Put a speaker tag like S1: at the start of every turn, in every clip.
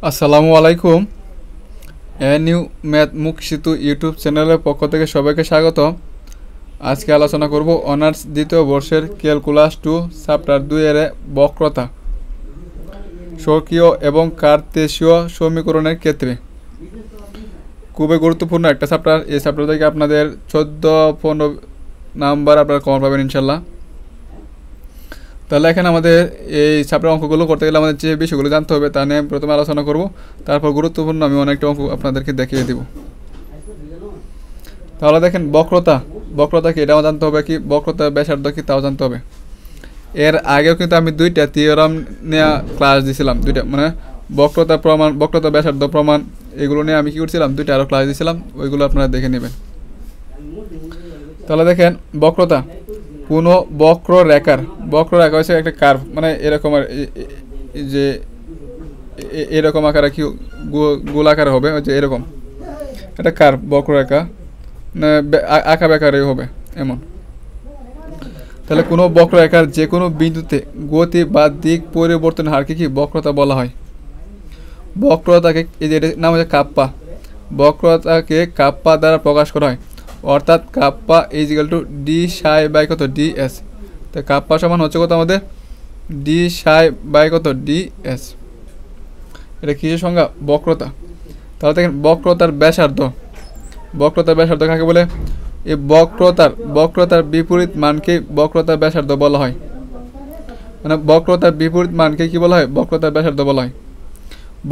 S1: আসসালামু আলাইকুম। New math মুখ সেতু ইউটিউব চ্যানেলের পক্ষ থেকে সবাইকে স্বাগত। আজকে আলোচনা করব অনার্স দ্বিতীয় বর্ষের ক্যালকুলাস 2 চ্যাপ্টার 2 এর বক্রতা, স্বকীয় এবং কার্তেশীয় সমীকরণের ক্ষেত্রে। খুবই গুরুত্বপূর্ণ একটা চ্যাপ্টার। এই চ্যাপ্টার থেকে আপনাদের 14-15 নাম্বার আপনারা কমন পাবেন ইনশাল্লাহ। তাহলে এখানে আমাদের এই চ্যাপ্টার অঙ্কগুলো করতে গেলে আমাদের যে বিষয়গুলো জানতে হবে তা নিয়ে প্রথমে আলোচনা করব। তারপর গুরুত্বপূর্ণ আমি অনেকটা অঙ্ক আপনাদেরকে দেখিয়ে দিব। তাহলে দেখেন বক্রতা কি এটাও জানতে হবে, কি বক্রতা ব্যাসার্ধ কি তাও জানতে হবে। এর আগেও কিন্তু আমি দুইটা থিওরাম নিয়ে ক্লাস দিয়েছিলাম, দুইটা মানে বক্রতা প্রমাণ, বক্রতা ব্যাসার্ধ প্রমাণ, এগুলো নিয়ে আমি কি করছিলাম দুইটা আরও ক্লাস দিয়েছিলাম, ওইগুলো আপনারা দেখে নেবেন। তাহলে দেখেন বক্রতা, কোনো বক্ররেখা হচ্ছে একটা কার্ভ, মানে এরকম আর যে এরকম আকারে কি গোলাকার হবে, হচ্ছে এরকম একটা কার্ভ বক্ররেখা, আঁকা বেকারই হবে এমন। তাহলে কোনো বক্ররেখার যে কোনো বিন্দুতে গতি বা দিক পরিবর্তনের হারকে কি বক্রতা বলা হয়। বক্রতাকে এই যে নাম হচ্ছে কাপ্পা, বক্রতাকে কাপ্পা দ্বারা প্রকাশ করা হয়, অর্থাৎ kappa is equal to d psi by কত ডিএস। তো কাপ্পা সমান হচ্ছে কত আমাদের ডি সাই বাই কত ডিএস। এটা কিসের সংজ্ঞা? বক্রতা। তাহলে দেখেন বক্রতার ব্যাসার্ধ কাকে বলে? এই বক্রতার বিপরীত মানকে বক্রতার ব্যাসার্ধ বলা হয়। মানে বক্রতার বিপরীত মানকে কি বলা হয়? বক্রতার ব্যাসার্ধ বলা হয়।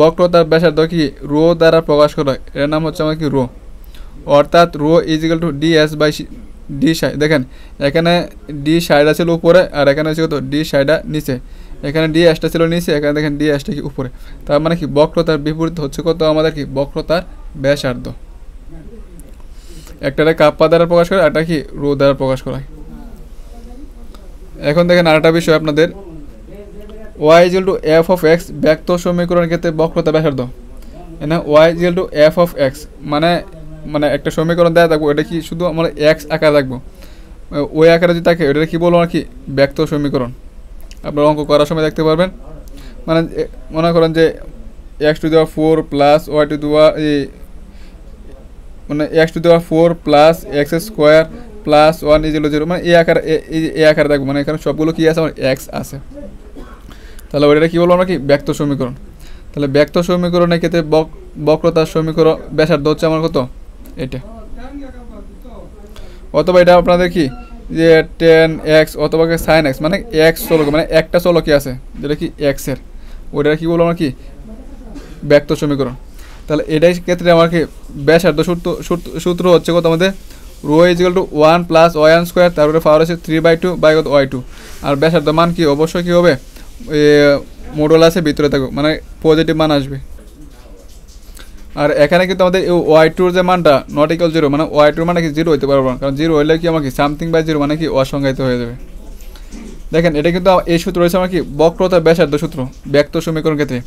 S1: বক্রতার ব্যাসার্ধ কি রো দ্বারা প্রকাশ করা হয়, এর নাম হচ্ছে আমার কি রো, অর্থাৎ rho is equal to ds by d psi. দেখেন এখানে ডি সাইডা ছিল উপরে আর এখানে হচ্ছে কত ডি সাইডা নিচে, এখানে ডি এসটা ছিল নিচে, এখানে দেখেন ডি এসটা কি উপরে। তার মানে কি বক্রতার বিপরীত হচ্ছে কত আমাদের কি বক্রতার ব্যাসার্ধ। একটারে কাপ্পা দ্বারা প্রকাশ করে, একটা কি রো দ্বারা প্রকাশ করা হয়। এখন দেখেন আরেকটা বিষয় আপনাদের, y is equal to f of x ব্যক্ত সমীকরণের ক্ষেত্রে বক্রতা ব্যাসার্ধ। না y is equal to f of x মানে একটা সমীকরণ দেওয়া থাকবো, এটা কি শুধু আমরা এক্স আকারে রাখবো, ওই আকারে যদি থাকে ওটা কি বলবো আর কি ব্যক্ত সমীকরণ। আপনারা অঙ্ক করার সময় দেখতে পারবেন, মানে মনে করেন যে এক্স টু দেওয়া 4 প্লাস ওয়াই টু দেওয়া মানে এক্স টু দেওয়া 4 plus x square plus 1 is equal two 0, মানে এই আকারে থাকবো, মানে এখানে সবগুলো কি আছে আমার এক্স আছে। তাহলে ওইটা কী বলবো আমরা কি ব্যক্ত সমীকরণ। তাহলে ব্যক্ত সমীকরণের ক্ষেত্রে বক্রতার সমীকরণ ব্যাসার্ধ হচ্ছে আমার কত এটা, অথবা এটা আপনাদের কি যে tan x অথবা sin x, মানে এক্স চলক, মানে একটা চলকই আছে যেটা কি এক্সের, ওইটা কি বলবো আমার কি ব্যক্ত সমীকরণ। তাহলে এটাই ক্ষেত্রে আমার কি ব্যাসার্ধ সূত্র হচ্ছে কত আমাদের rho is equal to 1 plus one square, তারপরে পাওয়ার হচ্ছে 3/2 বাই কত y2। আর ব্যাসার্ধ মান কি অবশ্যই কী হবে, মোডল আছে ভিতরে থাকবে, মানে পজিটিভ মান আসবে। আর এখানে কিন্তু আমাদের y2 যে মানটা নট ইকুয়াল 0, মানে y2 মানে কি 0 হইতে পারবো না, কারণ 0 হইলে কি আমার কি সামথিং বাই 0 মানে কি অসংজ্ঞায়িত হয়ে যাবে। দেখেন এটা কিন্তু এই সূত্র রয়েছে আমার কি বক্রতা ব্যাসার্ধ সূত্র ব্যক্ত সমীকরণ ক্ষেত্রে।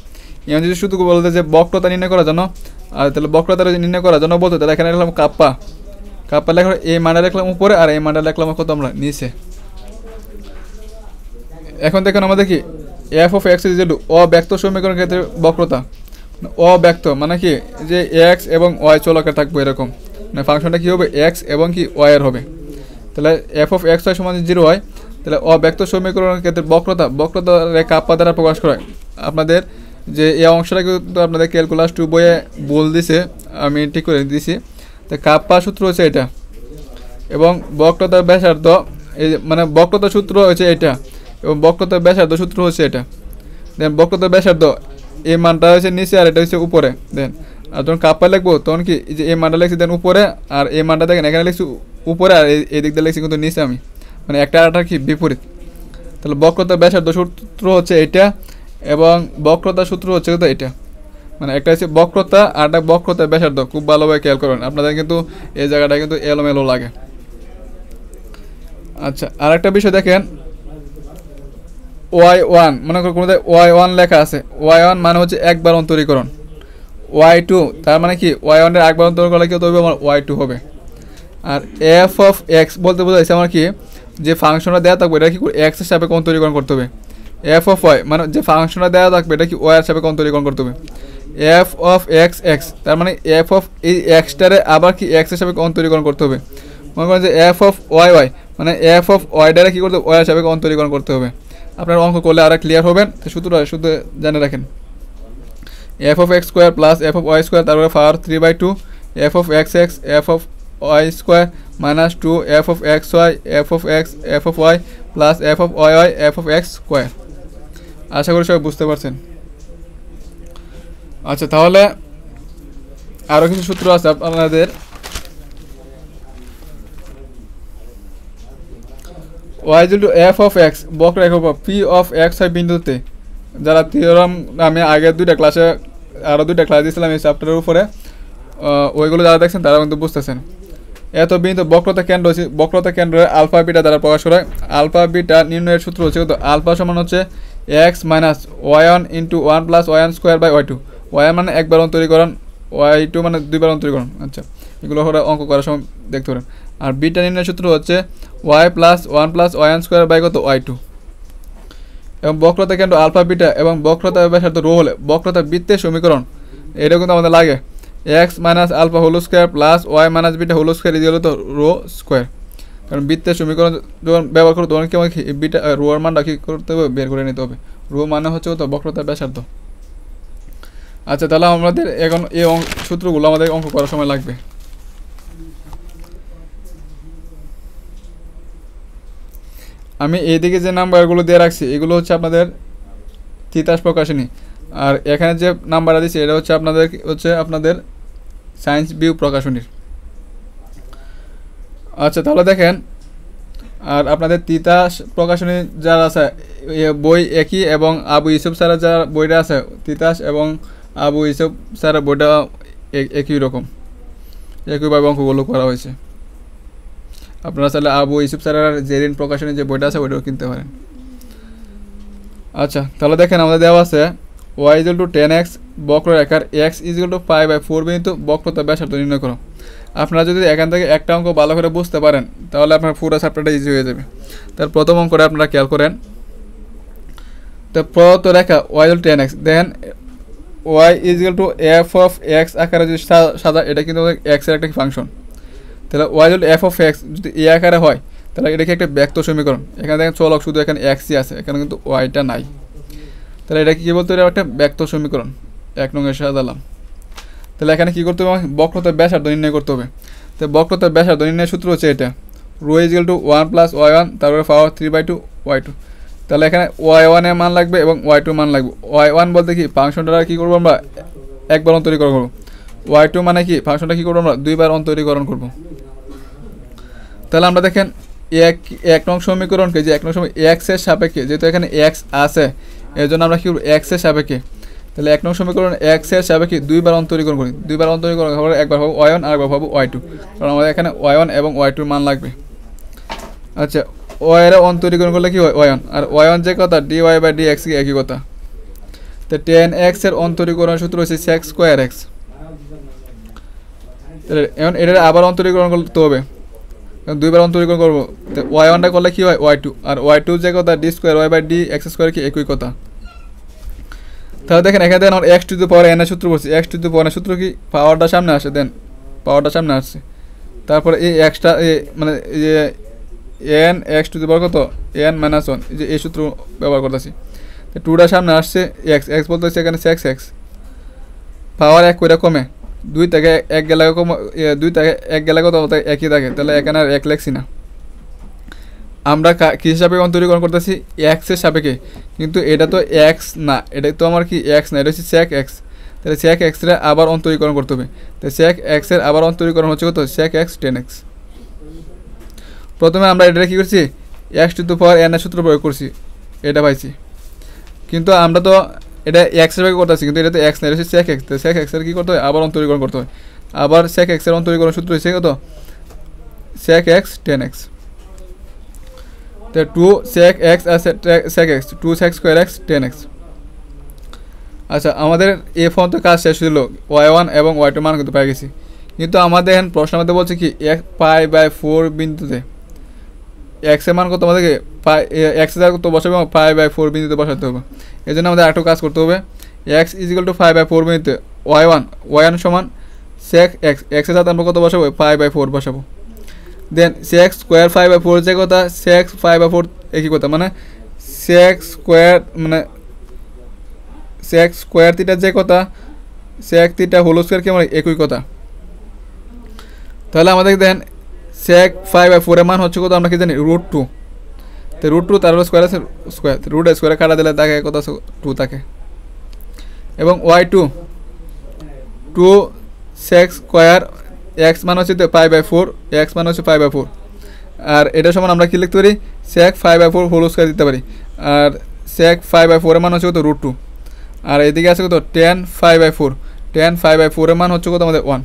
S1: এমন যদি শুধু বলতে যে বক্রতা নির্ণয় করার জন্য, আর তাহলে বক্রতা নির্ণয় করার জন্য বলতে, তাহলে এখানে লিখলাম কাপ্পা লেখা এই মানটা লিখলাম উপরে আর এই মানটা লিখলাম কত আমরা নিচে। এখন দেখুন আমাদের কি F of x is equal two অব্যক্ত সমীকরণ ক্ষেত্রে বক্রতা, অব্যক্ত মানে কি যে এক্স এবং ওয়াই চলকের থাকবে এরকম, মানে ফাংশনটা কী হবে এক্স এবং কি ওয়াই এর হবে। তাহলে এফ অফ এক্স ওয়াই সমান 0 হয়, তাহলে অব্যক্ত সমীকরণের ক্ষেত্রে বক্রতা কাপ্পা দ্বারা প্রকাশ করা হয়। আপনাদের যে এই অংশটা কিন্তু আপনাদের ক্যালকুলাস 2 বইয়ে বল দিছে, আমি ঠিক করে দিছি। তো কাপ্পা সূত্র হচ্ছে এটা এবং বক্রতার ব্যাসার্ধ এই মানে বক্রতা সূত্র হচ্ছে এটা এবং বক্রতার ব্যাসার্ধ সূত্র হচ্ছে এটা। দেন বক্রতার ব্যাসার্ধ এই মানটা হচ্ছে নিচে আর এটা হচ্ছে উপরে। দেন আর যখন কাপ্পা লিখবো তখন কি যে এই মানটা লিখছি দেন উপরে, আর এই মানটা দেখেন এখানে লিখছি উপরে আর এই দিক দিয়ে লিখছি কিন্তু নিচে আমি, মানে একটা আরেকটা কি বিপরীত। তাহলে বক্রতার ব্যাসার্ধ সূত্র হচ্ছে এটা এবং বক্রতার সূত্র হচ্ছে তো এটা, মানে একটা হচ্ছে বক্রতা আর একটা বক্রতার ব্যাসার্ধ। খুব ভালোভাবে খেয়াল করবেন, আপনাদের কিন্তু এই জায়গাটা কিন্তু এলোমেলো লাগে। আচ্ছা আর একটা বিষয় দেখেন y1, মনে করো কোনো y1 লেখা আছে, y1 মানে হচ্ছে একবার অন্তরীকরণ, y2 তার মানে কি y1 এর একবার অন্তরীকরণ করলে কি হবে আমার y2 হবে। আর এফ অফ এক্স বলতে বোঝাইছে আমার কি যে ফাংশনটা দেওয়া থাকবে এটা কি এক্স এর সাপেক্ষে অন্তরীকরণ করতে হবে। এফ অফ ওয়াই মানে যে ফাংশনটা দেওয়া থাকবে এটা কি ওয়াই এর সাপেক্ষে অন্তরীকরণ করতে হবে। এফ অফ এক্স এক্স, তার মানে এফ অফ এই এক্সটারে আবার কি এক্স হিসাবে অন্তরীকরণ করতে হবে। মনে করেন যে এফ অফ ওয়াই ওয়াই, মানে এফ অফ ওয়াইটারে কী করতে হবে, ওয়াই হিসাবে অন্তরীকরণ করতে হবে। আপনার অঙ্ক করলে আরও ক্লিয়ার হবেন, তো সূত্রটা শুধু জেনে রাখেন। F of x square plus f of y square, তারপরে power 3/2 f of x x f of y square minus 2 f of x y f of x f of y plus f of y y f of x square. আশা করি সবাই বুঝতে পারছেন। আচ্ছা, তাহলে আরও কিছু সূত্র আছে আপনাদের। Y equal to f of x বক্ররেখা পি অফ এক্স হয় বিন্দুতে, যারা থিওরাম আমি আগের দুইটা ক্লাসে আরও দুইটা ক্লাস দিয়েছিলাম এই চ্যাপ্টারের উপরে, ওইগুলো যারা দেখছেন তারা কিন্তু বুঝতেছেন। এত বিন্দু বক্রতা কেন্দ্র হচ্ছে, বক্রতা কেন্দ্রের আলফা বিটা দ্বারা প্রকাশ করা হয়। আলফা বিটা নির্ণয়ের সূত্র হচ্ছে কত, আলফা সমান হচ্ছে x minus y one into one plus y one square by y two. Y মানে একবার অন্তরীকরণ, ওয়াই টু মানে দুইবার অন্তরীকরণ। আচ্ছা, এগুলো হলো অঙ্ক করার সময় দেখতে পারেন। আর বিটা নির্ণয়ের সূত্র হচ্ছে y plus one plus y one square by কত, ওয়াই টু। এবং বক্রতা কেন্দ্র আলফা বিটা এবং বক্রতা ব্যাসার্ধ রো হলে বক্রতা বৃত্তের সমীকরণ এটা কিন্তু আমাদের লাগে x minus alpha whole square plus y minus beta whole square is to rho square. কারণ বৃত্তের সমীকরণ যখন ব্যবহার করবো তখন কি আমাকে বিটা রোর মানটা কী করতে হবে, বের করে নিতে হবে। রো মানে হচ্ছে তো বক্রতা ব্যাসার্ধ। আচ্ছা, তাহলে আমাদের এখন এই সূত্রগুলো আমাদের অঙ্ক করার সময় লাগবে। আমি এইদিকে যে নাম্বারগুলো দিয়ে রাখছি এগুলো হচ্ছে আপনাদের তিতাস প্রকাশনী, আর এখানে যে নাম্বারটা দিচ্ছি এটা হচ্ছে আপনাদের সায়েন্স ভিউ প্রকাশনীর। আচ্ছা, তাহলে দেখেন, আর আপনাদের তিতাস প্রকাশনী যারা আছে বই একই, এবং আবু ইউসুফ স্যারের যারা বইটা আছে তিতাস এবং আবু ইউসুফ স্যারের বইটা একই রকম, একইভাবে অঙ্কগুলো করা হয়েছে। আপনারা চাইলে আবু ইউসুফ স্যারের জেরিন প্রকাশনী যে বইটা আছে ওইটাও কিনতে পারেন। আচ্ছা, তাহলে দেখেন আমাদের দেওয়া আছে ওয়াই ইকুয়াল টু 10x বক্ররেখার x equal to pi by 4 বিন্দু বক্রতা ব্যাসার্ধ নির্ণয় করো। আপনারা যদি এখান থেকে একটা অঙ্ক ভালো করে বুঝতে পারেন তাহলে আপনার পুরো চ্যাপ্টারটা ইজি হয়ে যাবে। তার প্রথম অঙ্কটা আপনারা খেয়াল করেন। তো প্রদত্ত রেখা y equal to 10x, then y equal to f of x আকারে যদি সাজা, এটা কিন্তু এক্স এর একটা ফাংশন। তাহলে y equal to f of x যদি এ আকারে হয় তাহলে এটা কি একটা ব্যক্ত সমীকরণ। এখানে দেখেন চলক শুধু এখানে এক্সই আছে, এখানে কিন্তু ওয়াইটা নাই। তাহলে এটা কী বলতে হবে, একটা ব্যক্ত সমীকরণ। 1 নং এর সাজালাম। তাহলে এখানে কী করতে হবে, বক্রতার ব্যাসার্ধ নির্ণয় করতে হবে। তো বক্রতার ব্যাসার্ধ নির্ণয়ের সূত্র হচ্ছে এটা, rho is equal to 1 plus y one, তারপরে পাওয়ার 3/2 ওয়াই টু। তাহলে এখানে ওয়াই ওয়ানের মান লাগবে এবং ওয়াই টু মান লাগবে। ওয়াই ওয়ান বলতে কি ফাংশনটা কী করবো আমরা, একবার অন্তরীকরণ করবো। ওয়াই টু মানে কি ফাংশনটা কী করবো আমরা, দুইবার অন্তরীকরণ করবো। তাহলে আমরা দেখেন এক নং সমীকরণকে যে 1 নং সমীকরণ এক্সের সাপেক্ষে, যেহেতু এখানে এক্স আছে এর জন্য আমরা কি করবো, এক্সের সাপেক্ষে। তাহলে 1 নং সমীকরণ এক্সের সাপেক্ষে দুইবার অন্তরীকরণ করি। দুইবার অন্তরীকরণ হলে একবার পাবো ওয়াই ওয়ান আর একবার পাবো ওয়াই টু, কারণ আমাদের এখানে ওয়াই ওয়ান এবং ওয়াই টুর মান লাগবে। আচ্ছা, ওয়াই এর অন্তরীকরণ করলে কি হয়, ওয়াই ওয়ান, আর ওয়াই ওয়ান যে কথা d y by d x কি একই কথা। তো 10x এর অন্তরীকরণ সূত্র হচ্ছে সেক স্কোয়ার এক্স। তাহলে এখন এটা আবার অন্তরীকরণ করতে হবে, দুইবার অন্তরীকরণ করবো। তো ওয়াই ওয়ানটা করলে কী হয়, ওয়াই টু, আর ওয়াই টু যে কথা d square y by d x square কি একই কথা। তাহলে দেখেন এখানে then x to the power n এর সূত্র বলছি। এক্স টু দ্য পাওয়ার এর সূত্র কি, পাওয়ারটা সামনে আসে, দেন পাওয়ারটা সামনে আসছে, তারপরে এই এক্সটা মানে যে এন এক্স টু দ্য পাওয়ার কত এন মাইনাস ওয়ান, যে এই সূত্র ব্যবহার করতেছি। টুটা সামনে আসছে, এক্স এক্স বলতে হচ্ছে এখানে সেক্স এক্স, পাওয়ার এক করে কমে, 2 থেকে 1 গেলে কম, 2 থেকে 1 গেলে কত একই থাকে। তাহলে এখানে আর 1 লেখছি না, আমরা কী হিসাবে অন্তরীকরণ করতেছি, এক্সের সাপেক্ষে। কিন্তু এটা তো এক্স না, এটা তো আমার কি এক্স না, এটা হচ্ছে সেক এক্স। তাহলে সেক এক্সের আবার অন্তরীকরণ করতে হবে। তাই সেক এক্সের আবার অন্তরীকরণ হচ্ছে কত, সেক এক্স 10x। প্রথমে আমরা এটা কী করছি, x to the power n এর সূত্র প্রয়োগ করছি, এটা পাইছি। কিন্তু আমরা তো এটা এক্সের ভাগে করতেছি, কিন্তু এটা তো এক্স না, এটা হচ্ছে সেক এক্স। তো সেক এক্সের কী করতে হয়, আবার অন্তরীকরণ করতে হয়। আবার সেক এক্সের অন্তরীকরণ সূত্র হচ্ছে কত, সেক এক্স 10x। তো 2 সেক এক্স আছে sec x, 2 sec square x 10x। আচ্ছা, আমাদের এ পর্যন্ত কাজ শেষ হল, ওয়াই ওয়ান এবং ওয়াই টু মান কিন্তু পেয়ে গেছি। কিন্তু আমাদের এখন প্রশ্নের মধ্যে বলছে কি পাই বাই 4 বিন্দুতে এক্সের মান কত, আমাদেরকে এক্সের জায়গায় কত বসাবে, পাই বাই 4 বিন্দুতে বসাতে হবে। এই জন্য আমাদের আরেকটু কাজ করতে হবে। এক্স ইজিক্যাল টু 5/4 মিনিটে ওয়াই ওয়ান সমান সেক এক্স, এক্সের সাথে আমরা কত বসাবো 5/4 বসাবো। দেন সেক স্কোয়ার 5/4 যে কথা, সেক 5/4 একই কথা, মানে সেক স্কোয়ার মানে সেক স্কোয়ার থিটা যে কথা, সেক থিটা হোল স্কোয়ার কি আমার একই কথা। তাহলে আমাদের দেন সেক 5/4 এর মান হচ্ছে কত আমরা কি জানি √2, তো √2 তার স্কোয়ার আছে স্কোয়ার, রুট স্কোয়ারে কাটা দিলে তাকে কত 2 থাকে। এবং টু সেক স্কোয়ার এক্স মান হচ্ছে 5/4, এক্স মান হচ্ছে 5/4, আর এটা সমান আমরা কি লিখতে পারি সেক 5/4 হোল স্কোয়ার দিতে পারি। আর সেক 5/4 এর মান হচ্ছে কত √2, আর এদিকে আছে কত tan 5/4, tan 5/4 এর মান হচ্ছে কত আমাদের 1,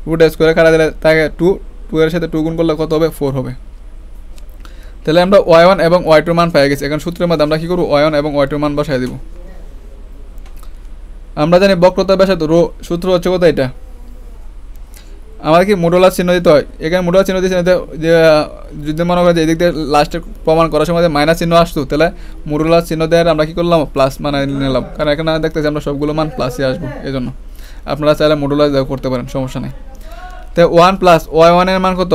S1: রুট স্কোয়ারে কাটা দিলে তাকে 2 এর সাথে 2 গুণ করলে কত হবে 4 হবে। তাহলে আমরা y1 এবং y2 মান পেয়ে গেছি। এখন সূত্রের মধ্যে আমরা কি করব y1 এবং y2 মান বসাই দিব। আমরা জানি বক্রতার ব্যাসার্ধ রো, সূত্র হচ্ছে কত এটা, আমাদের কি মডুলাস চিহ্ন দিতে হয়। এখানে মডুলাস চিহ্ন দিতে যে যদি মনে করেন যে এদিক দিয়ে লাস্টে প্রমাণ করার সময় মাইনাস চিহ্ন আসতো, তাহলে মডুলাস চিহ্ন দিয়ে আমরা কি করলাম প্লাস মানে নিলাম, কারণ এখানে দেখতেছি আমরা সবগুলো মান প্লাসে আসবো, এই জন্য আপনারা চাইলে মডুলাস করতে পারেন, সমস্যা নেই। তো 1 প্লাস y1 এর মান কত,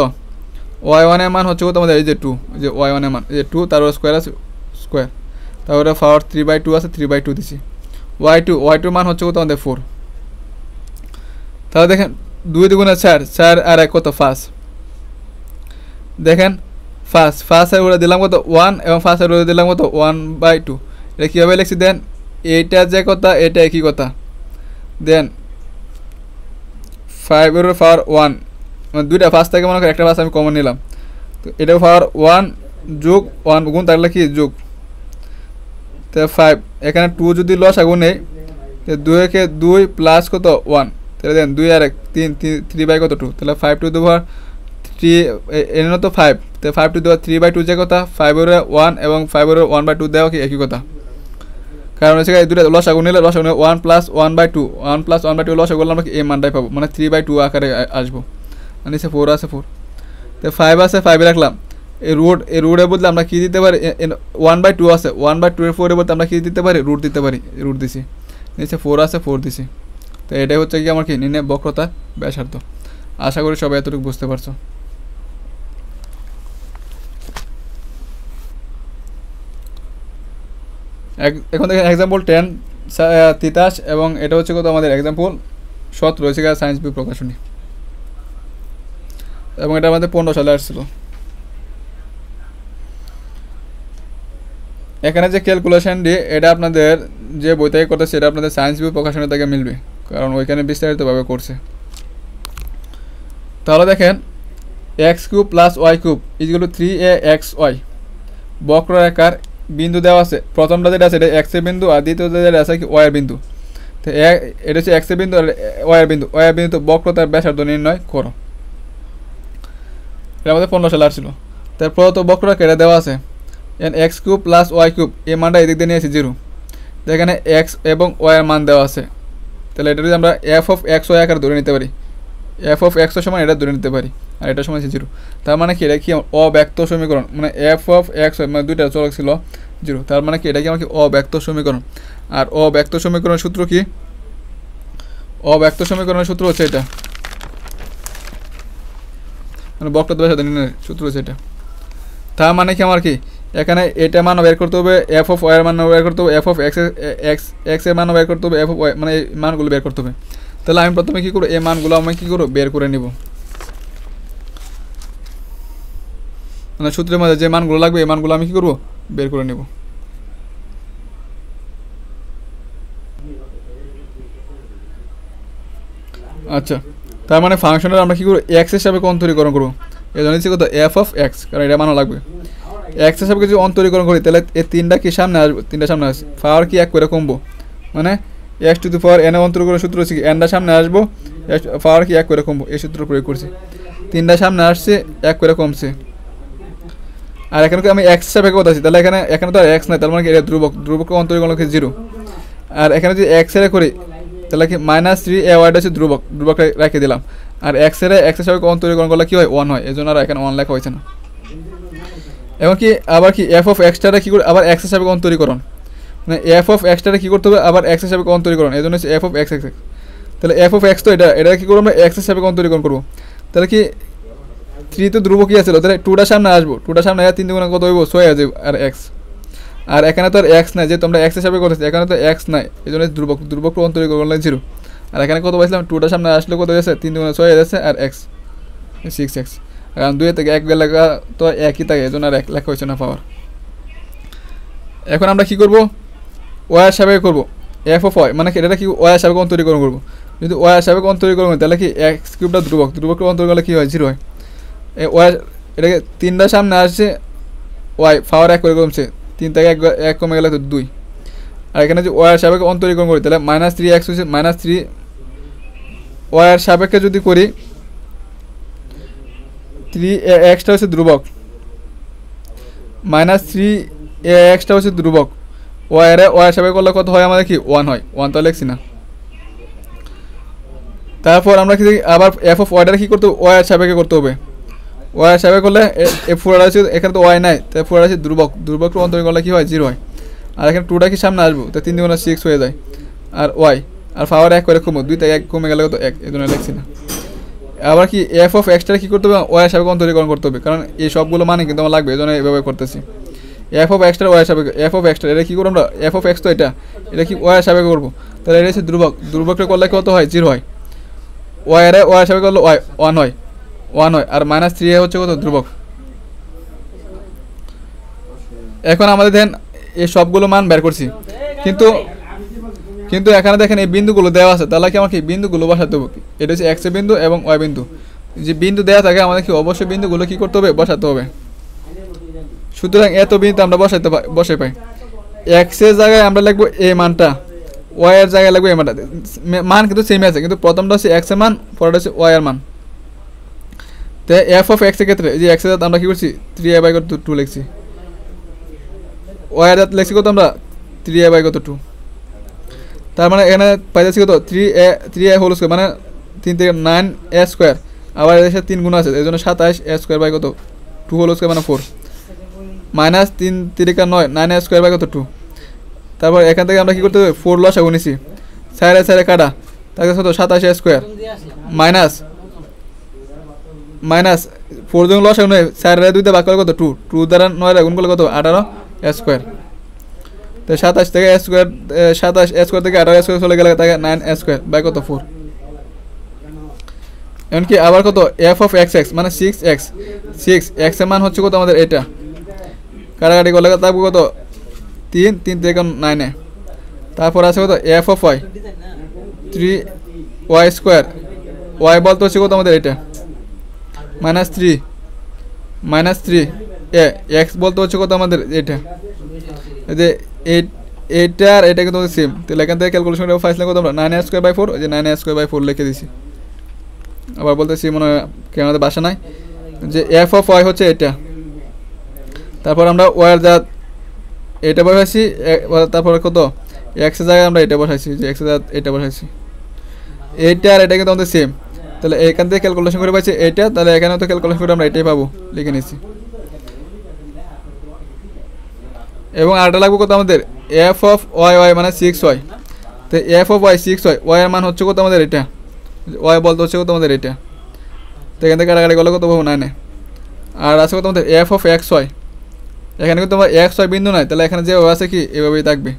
S1: y1 এর মান হচ্ছে কত আমাদের এই যে 2, যে y1 এর মান এই যে 2, তার স্কোয়ার আছে স্কোয়ার, তারপরে পাওয়ার 3/2 আছে 3/2 দিছি। y2 মান হচ্ছে কত আমাদের 4। তাহলে দেখেন 2 দুগুণে 4 আর 1 কত 5, দেখেন 5 এর উপরে দিলাম কত 1 এবং 5 এর উপরে দিলাম কত 1/2, এটা কীভাবে লিখছি দেন, এইটা যে কথা এটা একই কথা, দেন 5 এর পাওয়ার 1 মানে দুইটা 5 থেকে মনে করেন একটা 5 আমি কমন নিলাম, তো এটা পাওয়ার 1 যোগ 1 গুণ তাহলে কি যোগ, তো 5 এখানে 2 যদি লসাগু নেই, তো 2 কে 2 প্লাস কত 1, তাহলে দেন 2 আর 1 3 কত 2, তাহলে 5 টু দি পাওয়ার 3 এর তো 5, তো 5 টু দি পাওয়ার 3/2 যে কথা, 5 এর 1 এবং 5 এর 1/2 দেওয়া কি একই কথা, কারণ হচ্ছে এই দুটো লসাগু নিলে 1 প্লাস 1/2, 1 প্লাস 1/2 লসাগু করলে আমরা এই মানটাই পাবো, মানে 3/2 আকারে আসবো, নিচে 4 আছে 4, তো 5 আছে 5 রাখলাম, এই রুটের বদলে আমরা কি দিতে পারি 1/2 আছে 1/2 এর 4 এর বদলে আমরা কি দিতে পারি রুট দিতে পারি, রুট দিছি, নিচে 4 আছে 4 দিছি। তো এটাই হচ্ছে কি আমার কি নির্ণয় বক্রতার ব্যাসার্ধ। আশা করি সবাই এতটুকু বুঝতে পারছো। এখন দেখেন এক্সাম্পল 10 তিতাস, এবং এটা হচ্ছে কত আমাদের এক্সাম্পল 17 রয়েছে সায়েন্স বই প্রকাশনী, এবং এটা আমাদের 15 সালে আসছিল। এখানে যে ক্যালকুলেশনটি এটা আপনাদের যে বই থেকে করতে সেটা আপনাদের সায়েন্স বই প্রকাশনী থেকে মিলবে, কারণ ওইখানে বিস্তারিতভাবে করছে। তাহলে দেখেন x³ plus y³ equal to 3aXy বক্ররেখার বিন্দু দেওয়া আছে, প্রথমটা যেটা আছে এটা x এর বিন্দু, আর দ্বিতীয়টা যেটা আছে কি y এর বিন্দু। তো এটা হচ্ছে x এর বিন্দু আর y এর বিন্দু, y এর বিন্দু বক্রতার ব্যাসার্ধ নির্ণয় করো। এটা আমাদের 15 সালে আসছিল। তারপর তো বক্ররেখা এটা দেওয়া আছে x³ প্লাস y³ এই মানটা এদিক দিয়ে নিয়েছি 0, তো এখানে x এবং y এর মান দেওয়া আছে, তাহলে এটা যদি আমরা f(x, y) আকারে ধরে নিতে পারি, f(x) সমান এটা ধরে নিতে পারি, আর এটা সমান 0, তার মানে কি এটা কি অব্যক্ত সমীকরণ, মানে f(x, y) মানে দুইটা চলক ছিল 0, তার মানে কি এটা কি আমার কি অব্যক্ত সমীকরণ। আর অব্যক্ত সমীকরণের সূত্র কি, অব্যক্ত সমীকরণের সূত্র হচ্ছে এটা, মানে বক্রতা ব্যাসার্ধ নির্ণয়ের সূত্র হচ্ছে এটা। তার মানে কি আমার কি এখানে এটা মান বের করতে হবে, f(y) এর মান বের করতে হবে, f(x) এর মান বের করতে হবে, f(y) মানে এই মানগুলো বের করতে হবে। তাহলে আমি প্রথমে কী করবো, এই মানগুলো আমি কী করবো বের করে নিব, মানে সূত্রের মধ্যে যে মানগুলো লাগবে এই মানগুলো আমি কী করবো বের করে নিব। আচ্ছা, তার মানে ফাংশনের আমরা কী করবো এক্স হিসাবে অন্তরীকরণ করবো, এই জন্য কত f(x), কারণ এটা মানও লাগবে। এক্স হিসাবে কিছু অন্তরীকরণ করি তাহলে এই তিনটা কি সামনে আসবে, তিনটা সামনে আসবে, পাওয়ার কি 1 করে কমবো, মানে x to the power n অন্তরীকরণ সূত্র হচ্ছে কি nটা সামনে আসবো, পাওয়ার কি 1 করে কমবো, এই সূত্র প্রয়োগ করছি, তিনটা সামনে আসছে 1 করে কমছে। আর এখানে আমি x হিসাবে কত আছি, তাহলে এখানে তো আর x নাই, তার মানে কি এটা ধ্রুবক অন্তরীকরণ হচ্ছে 0, আর এখানে যদি x এর করি তাহলে কি -3ay হচ্ছে ধ্রুবক রেখে দিলাম, আর x এর হিসাবে অন্তরীকরণ করলে কি হয় 1 হয়, এই জন্য আর এখানে 1 লেখা হয়েছে না। এবং কি আবার কি f(x) কি করে আবার x হিসাবে অন্তরীকরণ, মানে এফ অফ এক্সটারে কী করতে হবে আবার এক্স হিসাবে অন্তরীকরণ, এই জন্য হচ্ছে এফ অফ এক্স এক্স। তাহলে এফ অফ এক্স তো এটা কী করবো আমরা এক্স হিসাবে অন্তরীকরণ করবো। তাহলে কি 3 তো ধ্রুবক কী আছে, তাহলে 2টা সামনে আসবো, 2টা সামনে 3 দুগুণে কত হইব 6 আসবে আর এক্স। আর এখানে তো আর এক্স নাই, যেহেতু আমরা এক্স হিসাবে করতেছি, এখানে তো এক্স নাই, এই জন্য ধ্রুবক অন্তরীকরণ করলে 0। আর এখানে কত পাইছিলাম 2টা সামনে আসলে কত হয়েছে 3 দুগুণে 6 যাচ্ছে আর এক্স 6x। কারণ 2 থেকে 1 লেখা তো একই থাকে, এই জন্য আর 1 লেখা হয়েছে না পাওয়ার। এখন আমরা কী করবো ওয়ার সাপেক্ষে করবো এফ অফ ওয়াই, মানে এটা কি ওয়ার সাপেক্ষে অন্তরীকরণ করবো। যদি ওয়ার সাপেক্ষে অন্তরীকরণ করি তাহলে কি এক্স কিউবটা ধ্রুবকটা অন্তরীকরণ করলে কী হয় 0 হয়। ওয়ার এটাকে 3টা সামনে আসছে ওয়াই পাওয়ার 1 করে কমছে, 3 থেকে 1 কমে গেলে তো 2। আর এখানে যদি ওয়ার সাপেক্ষে অন্তরীকরণ করি তাহলে -3x হচ্ছে -3 ওয়ার সাপেক্ষে যদি করি 3xটা হচ্ছে ধ্রুবক, -3xটা হচ্ছে ধ্রুবক, ওয়ার সাপেক্ষে করলে কত হয় আমাদের কি 1 হয়, 1 তো লিখছি না। তারপর আমরা কি আবার এফ অফ ওয়াইটারে কী করতে হবে ওয়ার সাপেক্ষে করতে হবে। ওয়ার সাপেক্ষে করলে ফোর আছে, এখানে তো ওয়াই নাই, তাই ফোর আছে ধ্রুবক অন্তরীকরণ করলে কী হয় 0 হয়। আর এখানে 2টা কি সামনে আসবো, তাই 3 দুগুণে 6 হয়ে যায় আর ওয়াই আর পাওয়ার 1 করে কমো, 2 থেকে 1 কমে গেলে তো 1, এই জন্য লিখছি না। আবার কি এফ অফ এক্সটা কী করতে হবে ওয়ার সাপেক্ষে অন্তরীকরণ করতে হবে, কারণ এই সবগুলো মানে কিন্তু আমার লাগবে, এই জন্য এইভাবে করতেছি। এফ অফ এক্সটার ওয়ার সাপেক্ষে এফ অফ এক্সটা এটা কী করবো আমরা এফ অফ এক্স তো এটা কি ওয়ার সাপেক্ষে করবো, তাহলে এটা হচ্ছে ধ্রুবকটা করলে কত হয় 0 হয়। ওয়ার সাপেক্ষে করলে ওয়াই 1 হয় আর -3 হচ্ছে কত ধ্রুবক। এখন আমাদের দেখেন এই সবগুলো মান বের করছি, কিন্তু এখানে দেখেন এই বিন্দুগুলো দেওয়া আছে, তাহলে কি আমাকে বিন্দুগুলো বসাতে হবে। এটা হচ্ছে এক্স বিন্দু এবং ওয়াই বিন্দু, যে বিন্দু দেওয়া থাকে আমাদের কি অবশ্যই বিন্দুগুলো কী করতে হবে বসাতে হবে। সুতরাং এত বিন্দু আমরা বসে পাই। এক্সের জায়গায় আমরা লিখবো এই মানটা, ওয়াইয়ের জায়গায় লিখবো এই মানটা, মান কিন্তু সেম আছে, কিন্তু প্রথমটা হচ্ছে এক্সের মান, পরেরটা হচ্ছে ওয়াইয়ের মান। তো এফ অফ এক্সের ক্ষেত্রে যে এক্সের জাত আমরা কী করছি 3a/2 লিখছি, ওয়াইয়ের জাত লিখছি কত আমরা 3a/2। তার মানে এখানে পাইতেছি কত 3a হোল স্কোয়ার, মানে 3 থেকে 9a স্কোয়ার, আবার এর 3 গুণ আছে, এই জন্য 27a²/2 হোল স্কোয়ার মানে 4, -3 3 9 9a²/2। তারপর এখান থেকে আমরা কী করতে হবে 4 লসাগু নিছি, 4 কাটা, তার কাছে কত 27a² মাইনাস 4 জন লসাগু নয় 4 2 দিয়ে ভাগ করলে কত 2 দ্বারা 9 গুণ করলে কত 18a²। তো 27 থেকে a² থেকে 18a² চলে গেলে তাকে 9a² কত 4। এমনকি আবার কত এফ অফ এক্স এক্স মানে 6x এর মান হচ্ছে কত আমাদের এটা, কাটাকাটি করলে তারপর কত 3 থেকে 9 তারপর আছে কত F of Y 3y², Y বলতে হচ্ছে কত আমাদের এটা -3 এক্স বলতে হচ্ছে কত আমাদের এটা, যে এইটা আর এটা কিন্তু সেম। তাহলে এখান থেকে ক্যালকুলেশন করে পাইছিলাম কত আমরা 9a²/4, ওই যে 9a²/4 লিখে দিছি। আবার বলতেছি মনে হয় কেন আমাদের বাসা নাই, যে এফ অফ ওয়াই হচ্ছে এটা, তারপর আমরা ওয়াইয়ের জাত এটা বসাইছি, তারপর কত এক্সের জায়গায় আমরা এটা বসাইছি, যে এক্সের জাত এটা বসাইছি, এইটা আর এটা কিন্তু আমাদের সেম। তাহলে এখান থেকে ক্যালকুলেশন করে পাইছি এইটা, তাহলে এখানেও তো ক্যালকুলেশন করে আমরা এটাই পাবো, লিখে নিচ্ছি। এবং আরটা লাগবে কত আমাদের এফ অফ ওয়াই মানে 6y, তো এফ অফ ওয়াই 6y, ওয়াইয়ের মান হচ্ছে কত আমাদের এটা, ওয়াই বলতে হচ্ছে কত আমাদের এটা, তো এখান থেকে কাটাকাটি করলে কত পাবো 9। আর আছে কত আমাদের এফ অফ এক্স ওয়াই, এখানে কিন্তু আমার এক্স ওয়াই বিন্দু নাই, তাহলে এখানে যেভাবে আছে কি এভাবেই থাকবে।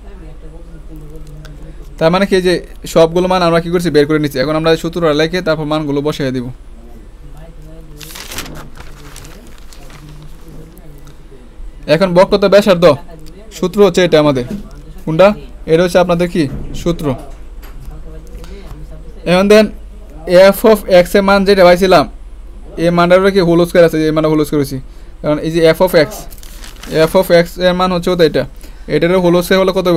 S1: তার মানে কি যে সবগুলো মান আমরা কি করছি বের করে নিচ্ছি। এখন আমরা সূত্রটা লিখে তারপর মানগুলো বসিয়ে দিব। এখন বক্রতা ব্যাসার্ধ সূত্র হচ্ছে এটা আমাদের, কোনটা এটা হচ্ছে আপনাদের কি সূত্র। এখন দেন এফ অফ এক্স এর মান যেটা পাইছিলাম এই মানটার কি হোল স্কয়ার আছে, এই মানটা হোল স্কয়ার হয়েছি, কারণ এই যে এফ অফ এক্স এর মান হচ্ছে কত এটা, এটারও হোল স্কয়ার হলো কত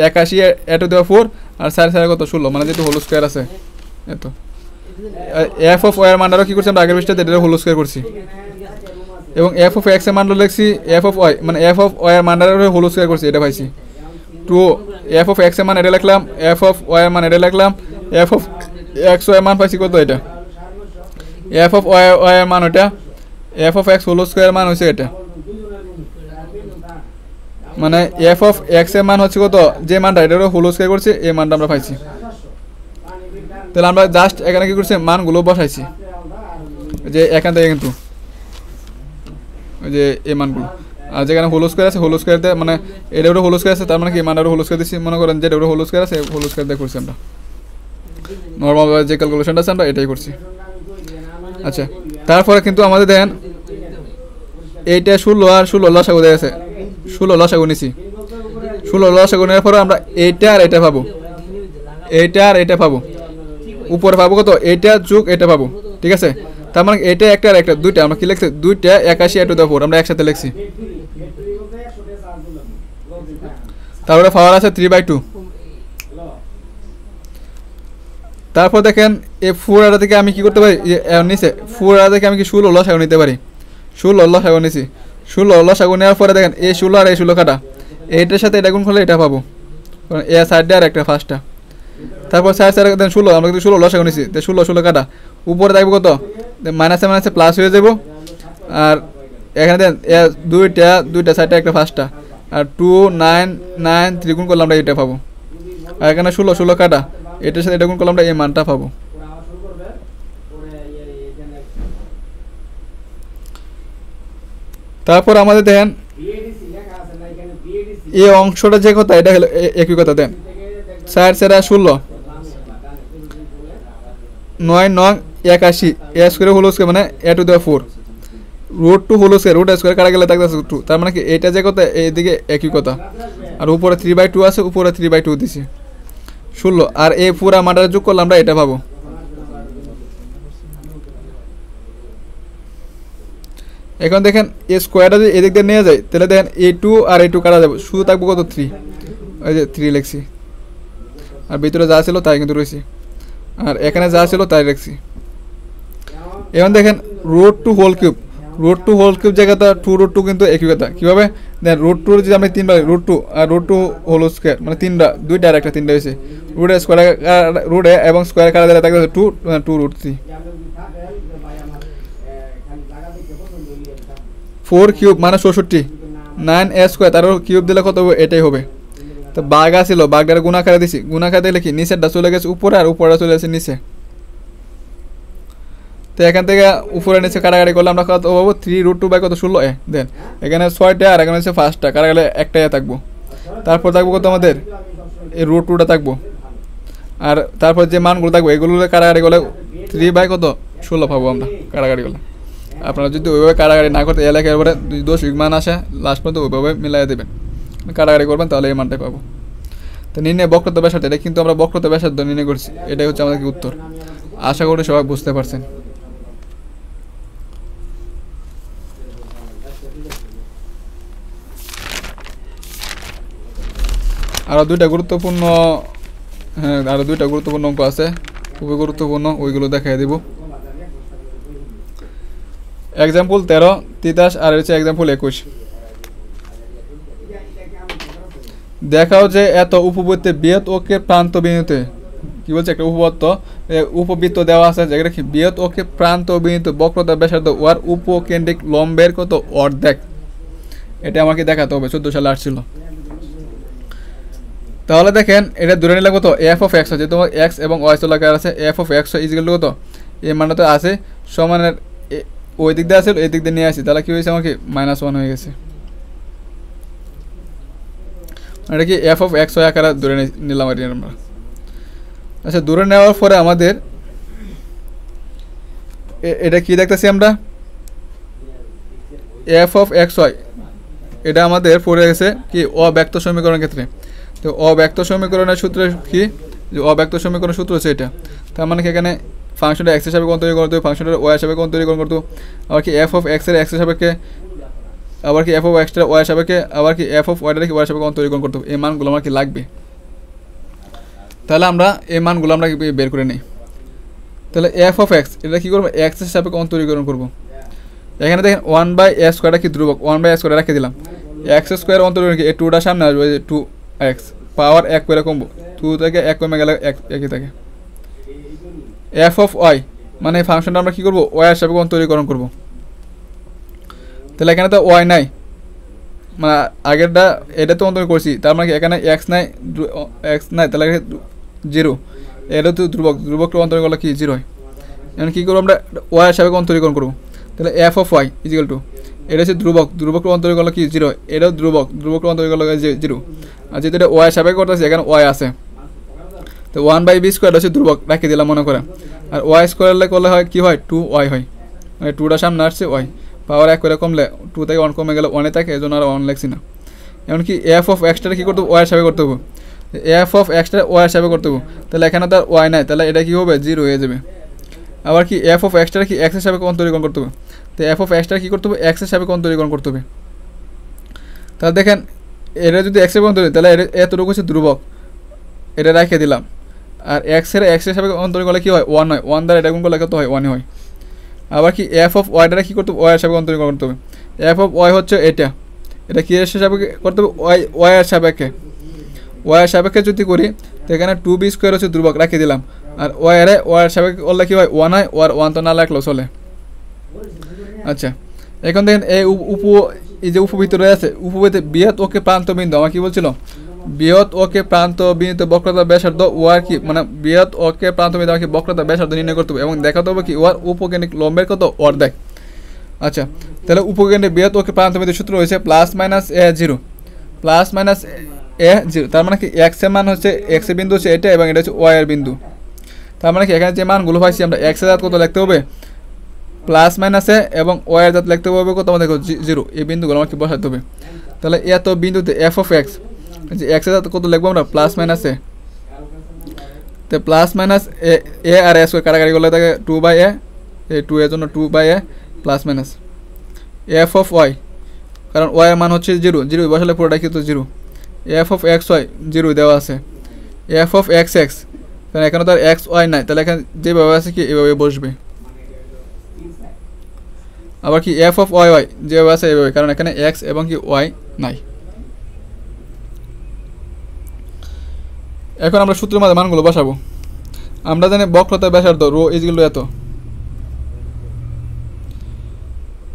S1: 81 4 আর 4 কত 16, মানে যেহেতু হোল স্কয়ার আছে এত। এফ অফ ওয়াই এর মানটারও কি করছি আমরা আগের পৃষ্ঠাতে এটারও হোল স্কয়ার করছি, এবং এফ অফ এক্স এর মানটা লিখছি এফ অফ ওয়াই মানে এফ অফ ওয়াই এর মানটারও হোল স্কয়ার করছি, এটা পাইছি 2। এফ অফ এক্স এর মান এটা লিখলাম, এফ অফ ওয়াই এর মান এটা লিখলাম, এফ অফ এক্স ওয়াই এর মান পাইছি কত এটা, এফ অফ ওয়াই এর মান ওটা, f of x whole square মান হচ্ছে এটা। মানে এফ অফ এক্স এর মান হচ্ছে কত, যে মানটা এটা হোল স্কয়ার করছে এই মানটা আমরা পাইছি। তাহলে আমরা জাস্ট এখানে কি করছি, মানগুলো বসাইছি, যে এখান থেকে কিন্তু ওই যে এই মানগুলো, আর যেখানে হোল স্কয়ার আছে হোল স্কয়ারতে মানে এটা ওটা হোল স্কয়ার আছে, তার মানে কি মানটা হোল স্কয়ার দিচ্ছি, মনে করেন যে এটা ওটা হোল স্কয়ার আছে হোল স্কয়ার দিয়ে করছি আমরা নর্মাল যে ক্যালকুলেশনটা আছে আমরা এটাই করছি। আচ্ছা, তারপরে কিন্তু আমাদের দেখেন এইটা 16 আর 16 লসাগু দেয়া আছে, 16 লসাগু নিছি, 16 লসাগু নেওয়ার পরে আমরা এইটা আর এটা পাবো, এইটা আর এটা পাবো, উপরে পাবো কত, এইটা যোগ এটা পাবো, ঠিক আছে। তার মানে এটা একটা আর একটা দুইটা আমরা কি লিখছি, দুইটা 81 টু দ্য 4 আমরা একসাথে লিখছি। তারপরে পাওয়ার আছে 3/2। তারপর দেখেন এই 4 থেকে আমি কি করতে পারি, নিচে 4 থেকে আমি কি 16 লসাগু নিতে পারি, 16 লসাগু নিছি, 16 লসাগু নেওয়ার পরে দেখেন এই 16 আর এই 16 কাটা, এইটার সাথে এটা গুণ করলে এটা পাবো, কারণ এ সাইডে আর একটা ফার্স্টটা। তারপর সাইড সাইড দেন 16, আমরা কিন্তু 16 লসাগু নিছি, 16 16 কাটা, উপরে দেখবো কত, মাইনাসে মাইনাসে প্লাস হয়ে যাবো, আর এখানে দেন দুইটা সাইডটা একটা ফার্স্টটা, আর 2 9 9 3 গুণ করলে আমরা এটা পাবো, আর এখানে 16 16 কাটা, এটার সাথে এটা গুণ করলে আমরা এই মানটা পাবো। তারপর আমাদের দেখেন এই অংশটা যে কথা এটা হলো একই কথা, then 4 4 16 9 9 81 a square whole square মানে a to the 4 root 2 whole square, root square কাটা গেলে থাকতেছে 2, তার মানে কি এটা যে কথা এইদিকে একই কথা, আর উপরে 3/2 আছে, উপরে 3/2 দিছি 16, আর এই পুরা মানটা যোগ করলে আমরা এটা পাবো। এখন দেখেন এই স্কয়ারটা যদি এদিক দিয়ে নিয়ে যায় তাহলে দেখেন a2 আর a2 কাটা যাবে, শুধু থাকবো কত 3, ওই যে 3 লিখছি, আর ভিতরে যা ছিল তাই কিন্তু রয়েছে, আর এখানে যা ছিল তাই লিখছি। এখন দেখেন root 2 whole cube, root 2 whole cube জায়গাটা 2 রুট 2 কিন্তু একই কথা, কীভাবে দেখেন রুট 2 যদি আমরা 3 রুট 2 আর রুট 2 হোল স্কয়ার মানে 3টা দুইটা আর একটা 3টা হয়েছে, রুটে স্কয়ার রুটে এবং স্কয়ার কাটা দিলে থাকবে 2 2 রুট 3, 4 কিউব মানে 64, 9 a স্কয়ার তার কিউব দিলে কত হবে, এটাই হবে। তো বাঘ আসছিল, বাঘটার গুণাকারে দিছি, গুণাকারে দিলে কি নিচেরটা চলে গেছে উপরে আর উপরটা চলে গেছে নিচে, তো এখান থেকে উপরে নিচে কাটাকাটি করলে আমরা কত পাবো 3 রুট 2 বাই কত 16 এ, দেন এখানে 6টা আর এখানে হচ্ছে 5টা কাটা গেলে একটা এ থাকবো, তারপর থাকবো কত আমাদের এই রুট 2টা থাকবো, আর তারপর যে মানগুলো থাকবো এগুলো কাটাকাটি করলে 3 বাই কত 16 পাবো আমরা কাটাকাটি করলে। আপনারা যদি ওইভাবে কাটাকাটি না করতে এলাকার এবারে দশমিক মান আসে লাস্ট পর্যন্ত ওইভাবে মিলাই দেবেন, কাটাকাটি করবেন তাহলে এই মানটা পাবো। তো নির্ণয় বক্রতা ব্যাসার্ধ, এটা কিন্তু আমরা বক্রতা ব্যাসার্ধ নির্ণয় করছি, এটাই হচ্ছে আমাদের উত্তর। আশা করি সবাই বুঝতে পারছেন। আরও দুইটা গুরুত্বপূর্ণ আরও দুইটা গুরুত্বপূর্ণ অঙ্ক আছে, খুবই গুরুত্বপূর্ণ, ওইগুলো দেখাই দিব। এক্সাম্পল 13 তিতাস আর হচ্ছে এক্সাম্পল 21। দেখাও যে এত উপবৃত্তে বৃহৎ অক্ষের প্রান্ত বিন্দুতে, কি বলছে একটা উপবৃত্ত দেওয়া আছে যেটা কি বৃহৎ অক্ষের প্রান্ত বিন্দুতে বক্রতা ব্যাসার্ধ ওয়ার উপকেন্দ্রিক লম্বের কত অর্ধেক, এটা আমাকে দেখাতে হবে, 14 সালে আসছিল। তাহলে দেখেন এটা ধরে নিলাম কত এফ অফ এক্স আছে, তোমার এক্স এবং ওয়াই চলাকার আছে, এফ অফ এক্স ইজিক্যাল কত এই মানটা তো আছে সমানের ওই দিক দিয়ে আছে এই দিক দিয়ে নিয়ে আসি, তাহলে কি হয়েছে আমাকে -1 হয়ে গেছে। এটা কি এফ অফ এক্স ওয়াই আকারে ধরে নিলাম আর আমরা। আচ্ছা, ধরে নেওয়ার পরে আমাদের এটা কি দেখতেছি আমরা এফ অফ এক্স ওয়াই, এটা আমাদের পড়ে গেছে কি অব্যক্ত সমীকরণের ক্ষেত্রে। তো অব্যক্ত সমীকরণের সূত্র কি, যে অব্যক্ত সমীকরণের সূত্র হচ্ছে এটা, তার মানে কি এখানে ফাংশনটা এক্স হিসাবে কোণ তৈরি করতে হবে, ফাংশনটা ওয়াই হিসাবে কোণ তৈরি করতে হবে, আবার কি এফ অফ এক্স এর এক্স সাপেক্ষে, আবার কি এফ অফ এক্সটা ওয়াই সাপেক্ষে, আবার কি এফ অফ ওয়াইটা কি ওয়াই সাপেক্ষে কোণ তৈরি করতে হবে, এই মানগুলো আমার কি লাগবে। তাহলে আমরা এই মানগুলো আমরা বের করে নিই। তাহলে এফ অফ এক্স এটা কী করবো, এক্স এর সাপেক্ষে কোণ তৈরিকরণ করবো। এখানে দেখেন 1/s স্কোয়ারটা কি ধ্রুবক, 1/s স্কোয়ার রেখে দিলাম, এক্স স্কোয়ার অন্তর্গত এই 2টা সামনে আসবে, 2x পাওয়ার 1 করে কমবো, 2 থেকে 1 কমে গেলে 1 একই থাকে। এফ অফ ওয়াই মানে এই ফাংশনটা আমরা কী করবো ওয়াই এর সাপেক্ষে অন্তরীকরণ করবো। তাহলে এখানে তো ওয়াই নাই, মানে আগেরটা এটা তো অন্তরীকরণ করছি, তার মানে এখানে এক্স নাই তাহলে জিরো, এটা তো ধ্রুবকটা অন্তরীকরণ করলে কি জিরো হয়। এখন কী করবো আমরা ওয়াই সাপেক্ষে অন্তরীকরণ করবো, তাহলে f of y is equal to এটা হচ্ছে ধ্রুবকটা অন্তরীকরণ করলে কি জিরো, এটাও ধ্রুবকটা অন্তরীকরণ করলে জিরো। আর যেহেতু এটা ওয়াই সাপেক্ষে করতেছে এখানে ওয়াই আছে, তো 1/b² হচ্ছে ধ্রুবক রাখি দিলাম মনে করে। আর ওয়াই স্কোয়ার করলে হয় কি হয় 2y হয়, মানে 2টা সামনে আসছে ওয়াই, পাওয়ার 1 করে কমলে 2 থেকে 1 কমে গেলে 1 থাকে, এই জন্য আর 1 লিখছি না। এমনকি এফ অফ এক্সটা কী করতে হবে ওয়াই সাপেক্ষে করতে হবে, এফ অফ এক্সটা ওয়াই সাপেক্ষে করতে হবে, তাহলে এখানে তার ওয়াই নাই, তাহলে এটা কী হবে জিরো হয়ে যাবে। আবার কি এফ অফ এক্সটা কি এক্সের সাপেক্ষে অন্তরীকরণ করতে হবে, তো এফ অফ এক্সটা কী করতে হবে এক্সের সাপেক্ষে অন্তরীকরণ করতে হবে। তাহলে দেখেন এটা যদি এক্সের অন্তরীকরণ, তাহলে এতটুকু হচ্ছে ধ্রুবক, এটা রেখে দিলাম। আর এক্সের সাপেক্ষে অন্তরীকরণ করলে কী হয় 1 হয়, 1 দ্বারা এটা গুণ করলে কত হয় 1 হয়। আবার কি এফ অফ ওয়াইটা কী করতে হবে ওয়াইয়ের সাপেক্ষে অন্তরীকরণ করতে হবে, এফ অফ ওয়াই হচ্ছে এটা কি এর সাপেক্ষে করতে হবে ওয়াইয়ের সাপেক্ষে যদি করি, তো এখানে 2b² হচ্ছে ধ্রুবক রাখি দিলাম। আর ওয়াইয়ের সাপেক্ষে করলে কী হয় 1 হয়, ওয়ার 1 তো না লাগলেও চলে। আচ্ছা এখন দেখেন এই যে উপভিতরে আছে, উপভিতে বৃহৎ ওকে প্রান্ত বিন্দু, আমার কি বলছিল বৃহৎ ওকে প্রান্ত বিন্দু বক্রতা ব্যাসার্ধ ওয়ার কি মানে বৃহৎ ওকে প্রান্ত বিন্দু আমাকে বক্রতা ব্যাসার্ধ নির্ণয় করতে হবে এবং দেখাতে হবে কি ওয়ার উপকেন্দ্রিক লম্বের কত অর্ধেক। আচ্ছা তাহলে উপকেন্দ্রিক বৃহৎ ওকে প্রান্ত বিন্দুর সূত্র হয়েছে +-a0 +-a0, তার মানে কি এক্স এর মান হচ্ছে এক্স এর বিন্দু হচ্ছে এটা এবং এটা হচ্ছে ওয়াই এর বিন্দু। তার মানে কি এখানে যে মানগুলো পাইছি আমরা এক্স এর কত লিখতে হবে +-a এবং ওয়াই এর জাত লিখতে হবে কত দেখো জিরো, এই বিন্দুগুলো আমাকে বসাতে হবে। তাহলে এত বিন্দুতে এফ অফ এক্স যে এক্স এর কত লিখবো আমরা +-a, তো +-a আর এস কাটাকাটি করলে থাকে 2/a, এই 2 এর জন্য 2/a +- এফ অফ ওয়াই, কারণ ওয়াই এর মান হচ্ছে জিরো বসালে পুরোটা কিন্তু zero, f of x y zero দেওয়া আছে, এফ অফ এক্স কারণ এখানে তো আর এক্স ওয়াই নাই, তাহলে এখানে যেভাবে আছে কি এভাবে বসবে। আবার কি এফ অফ ওয়াই যেভাবে আছে এভাবে, কারণ এখানে এক্স এবং কি ওয়াই নাই। এখন আমরা সূত্রের মাঝে মানগুলো বসাবো। আমরা জানি বক্রতা ব্যাসার্ধ রো ইজগুলো এত,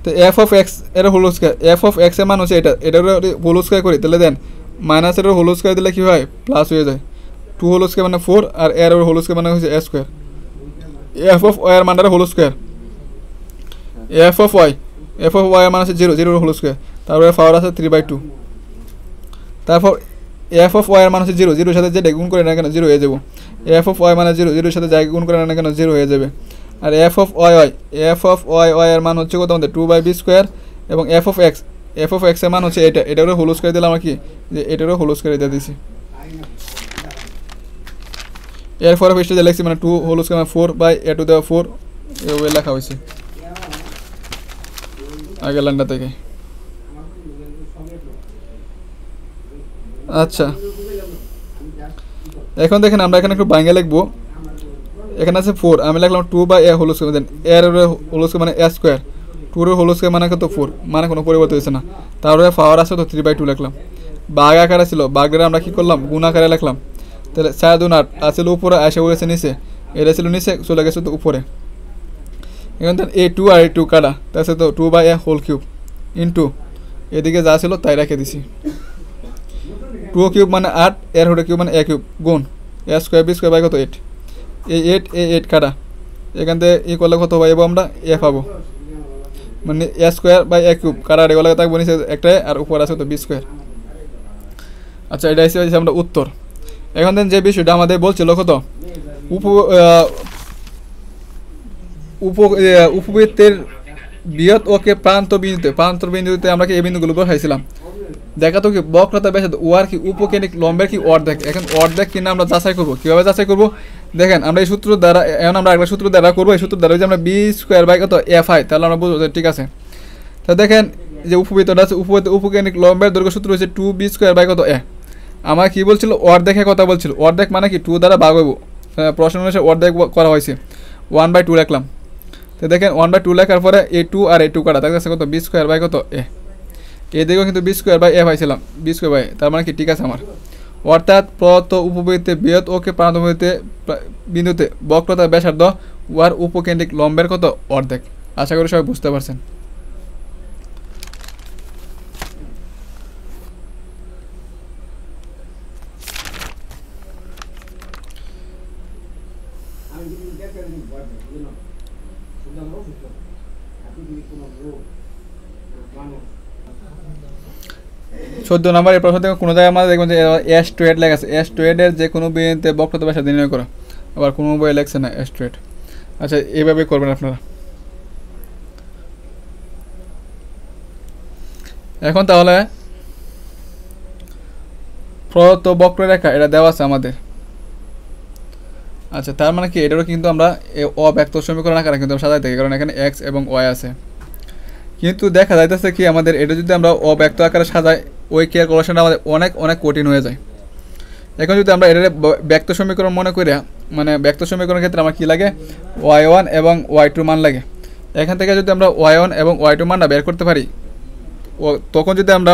S1: তো এফ অফ এক্স এর whole square, f of x এর মান হচ্ছে এটার হোল স্কয়ার করি, তাহলে দেন মাইনাস এর হোল স্কয়ার দিলে কি হয় প্লাস হয়ে যায়, 2 হোল স্কয়ার মানে 4 আর এর হোল স্কয়ার মানে হচ্ছে a square, f of y এর মানটা whole square, f of y এর মান আছে 0 হোল স্কয়ার, তারপরে পাওয়ার আছে 3/2, তারপর এফ অফ ওয়াই এর মান হচ্ছে 0 এর সাথে যেটা গুণ করে না কেন 0 হয়ে যাবে, এফ অফ ওয়াই মানে 0 এর সাথে যাই গুণ করে না কেন 0 হয়ে যাবে। আর এফ অফ ওয়াই এর মান হচ্ছে কত আমাদের 2/b² এবং এফ অফ এক্স এর মান হচ্ছে এটারও হোল স্কয়ার দিলাম আর কি, যে এটারও হোল স্কয়ার দিয়ে দিয়েছি। এরপরে ফিস্টে যে লিখছি মানে 2 হোল স্কয়ার মানে 4/a⁴ এভাবে লেখা হয়েছে আগের লাইনটা থেকে। আচ্ছা এখন দেখেন আমরা এখানে একটু ভাঙে লিখবো, এখানে আছে 4, আমি লিখলাম 2/a হোল স্কয়ার, দেন এর হোল স্কয়ার মানে a স্কয়ার, 2 এর হোল স্কয়ার মানে কত 4, মানে কোনো পরিবর্তন হয়েছে না, তারপরে পাওয়ার আছে তো 3/2 লিখলাম। ভাগ আকারে ছিল, ভাগের আমরা কি করলাম গুণ আকারে লিখলাম, তাহলে 4 2 8 আসলে উপরে আসে উড়েছে নিচে, এটা ছিল নিচে চলে গেছে তো উপরে। এখন a2 আর a2 কাটা, তাছাড়া তো 2/a হোল কিউব ইন্টু এদিকে যা ছিল তাই রেখে দিছি, 2 কিউব মানে 8 এর হোল কিউব মানে a কিউব গুণ a square b square by কত 8, এই 8 কাটা, এখান থেকে ই করলে কত পাইব আমরা a পাবো, মানে a square by a cube কাটা এগুলো থাকবো নিচে একটা আর উপর আছে তো b স্কয়ার। আচ্ছা এটা হচ্ছে আমরা উত্তর। এখন দেন যে বিষয়টা আমাদের বলছিল কত উপবৃত্তের বৃহৎ ওকে প্রান্ত বিন্দুতে আমরা কি এই বিন্দুগুলো বসাইছিলাম, দেখাতো কি বক্রতা ব্যাসার্ধ ওয়ার কি উপকেন্দ্রিক লম্বের কি অর্ধেক। এখন অর্ধেক কিনা আমরা যাচাই করবো, কীভাবে যাচাই করবো দেখেন আমরা এই সূত্র দ্বারা, এখন আমরা একটা সূত্র দ্বারা করবো, এই সূত্র দ্বারা যে আমরা b² কত f হয়, তাহলে আমরা বুঝবো ঠিক আছে। তো দেখেন যে উপবৃত্তটা আছে উপকেন্দ্রিক লম্বের দৈর্ঘ্য সূত্র হচ্ছে 2b² কত a, আমার কি বলছিল অর্ধেকের কথা বলছিল, অর্ধেক মানে কি 2 দ্বারা ভাগ হইব, প্রশ্ন অনুসারে অর্ধেক করা হয়েছে 1/2 লিখলাম। তো দেখেন 1/2 লেখার পরে a2 আর a2 কাটা তার কাছে কত b² কত a, এদিকেও কিন্তু b² a পাইছিলাম b², তার মানে কি ঠিক আছে আমার। অর্থাৎ প্রদত্ত উপবৃত্তে বৃহৎ ওকে প্রান্ত বিন্দুতে বক্রতা ব্যাসার্ধ ওয়ার উপকেন্দ্রিক লম্বের কত অর্ধেক। আশা করি সবাই বুঝতে পারছেন। চোদ্দ নম্বর এই প্রশ্ন থেকে কোনো জায়গায় আমাদের দেখবেন যে এস ট্রেড লেখা আছে, এস ট্রেডের যে কোনো বিন্দুতে বক্রতা ব্যাসার্ধ নির্ণয় করা, আবার কোনো বই লেখছে না এস ট্রেড। আচ্ছা এইভাবে করবেন আপনারা। এখন তাহলে প্রদত্ত বক্ররেখা এটা দেওয়া আছে আমাদের। আচ্ছা তার মানে কি এটারও কিন্তু আমরা অব্যক্ত সমীকরণ আকারে কিন্তু সাজাই থাকি, কারণ এখানে এক্স এবং ওয়াই আছে। কিন্তু দেখা যাইতেছে কি আমাদের এটা যদি আমরা অব্যক্ত আকারে সাজাই ওই ক্যালকুলেশনটা আমাদের অনেক অনেক কঠিন হয়ে যায়। এখন যদি আমরা এটা ব্যক্ত সমীকরণ মনে করি, মানে ব্যক্ত সমীকরণের ক্ষেত্রে আমার কী লাগে, y1 এবং y2 মান লাগে। এখান থেকে যদি আমরা y1 এবং y2 মানটা বের করতে পারি, ও তখন যদি আমরা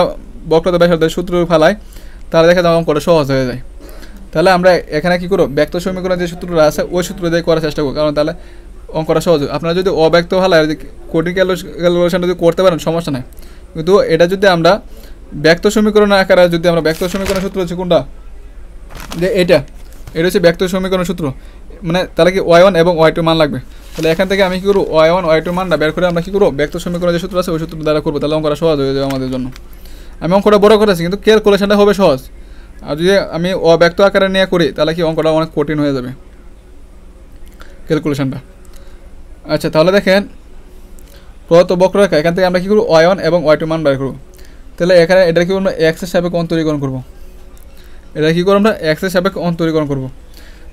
S1: বক্রতা ব্যাসার্ধের সূত্র ফেলাই তাহলে দেখা যায় অঙ্কটা সহজ হয়ে যায়। তাহলে আমরা এখানে কী করব, ব্যক্ত সমীকরণ যে সূত্রটা আছে ওই সূত্র দিয়ে করার চেষ্টা করব, কারণ তাহলে অঙ্কটা সহজ। আপনারা যদি অব্যক্ত ফেলায় কঠিন ক্যালকুলেশন যদি করতে পারেন সমস্যা নেই, কিন্তু এটা যদি আমরা ব্যক্ত সমীকরণ আকারে যদি আমরা ব্যক্ত সমীকরণ সূত্র হচ্ছে কোনটা, যে এটা হচ্ছে ব্যক্ত সমীকরণ সূত্র, মানে তাহলে কি y1 এবং y2 মান লাগবে। তাহলে এখান থেকে আমি কী করবো, y1 y2 মানটা বের করে আমরা কী করবো, ব্যক্ত সমীকরণ যে সূত্র আছে ওই সূত্র দ্বারা করবো, তাহলে অঙ্কটা সহজ হয়ে যাবে আমাদের জন্য। আমি অঙ্কটা বড় করেছি কিন্তু ক্যালকুলেশনটা হবে সহজ, আর যদি আমি অব্যক্ত আকারে নিয়ে করি তাহলে কি অঙ্কটা অনেক কঠিন হয়ে যাবে ক্যালকুলেশনটা। আচ্ছা তাহলে দেখেন প্রদত্ত বক্ররেখা, এখান থেকে আমরা কী করবো, y1 এবং y2 মান বের করবো। তাহলে এখানে এটা কি আমরা এক্সের সাপেক্ষে অন্তরীকরণ করবো, এটা কী করবো আমরা এক্সের সাপেক্ষে অন্তরীকরণ করবো।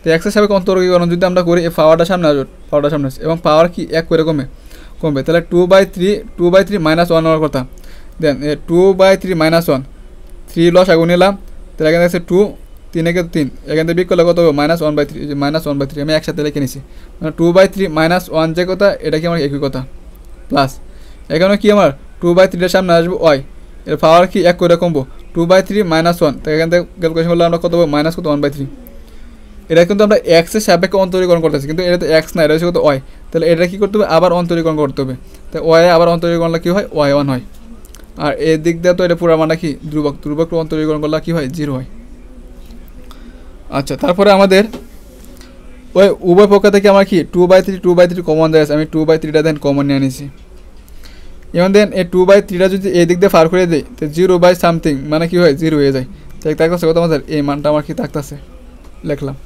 S1: তো এক্সের সাপেক্ষে অন্তরীকরণ যদি আমরা করি, এই পাওয়ারটা সামনে আসবে, পাওয়ারটা সামনে আসবে এবং পাওয়ার কি এক করে কমবে, তাহলে 2/3 মাইনাস 1 হওয়ার কথা। দেন 2/3 মাইনাস 1, 3 লস আগুন নিলাম, তাহলে এখানে আছে 2, 3 একে 3, এখান থেকে বিক করলে কত হবে -1/3, যে -1/3 আমি একসাথে লিখে নিছি, মানে 2/3 মাইনাস 1 যে কথা এটা কি আমার একই কথা, প্লাস এখানে কি আমার 2/3 সামনে আসবে ওয়াই, এর পাওয়ার কি এক করে কমবো, 2/3 মাইনাস 1, তো এখান থেকে ক্যালকুলেশন করলে আমরা কত পাবো মাইনাস কত 1/3। এটা কিন্তু আমরা এক্সের সাপেক্ষে অন্তরীকরণ করতেছি, কিন্তু এটা তো এক্স না, এটা হচ্ছে কত ওয়াই, তাহলে এটা কী করতে হবে আবার অন্তরীকরণ করতে হবে। তাই ওয়াই আবার অন্তরীকরণ করলে কী হয়, y1 হয়। আর এই দিক দিয়ে তো এটা পুরো মানে কি ধ্রুবক অন্তরীকরণ করলে কী হয় 0 হয়। আচ্ছা তারপরে আমাদের ওই উভয় পক্ষ থেকে আমার কি 2/3 কমন দেয় আছে, আমি 2/3টা দেন কমন নিয়ে নিছি। এবং দেন এই 2/3টা যদি এই দিক দিয়ে পার করে দিই তো 0/something মানে কি হয় 0 হয়ে যায়। তাই থাকতেছে কত আমাদের, এই মানটা আমার কি থাকতেছে লিখলাম।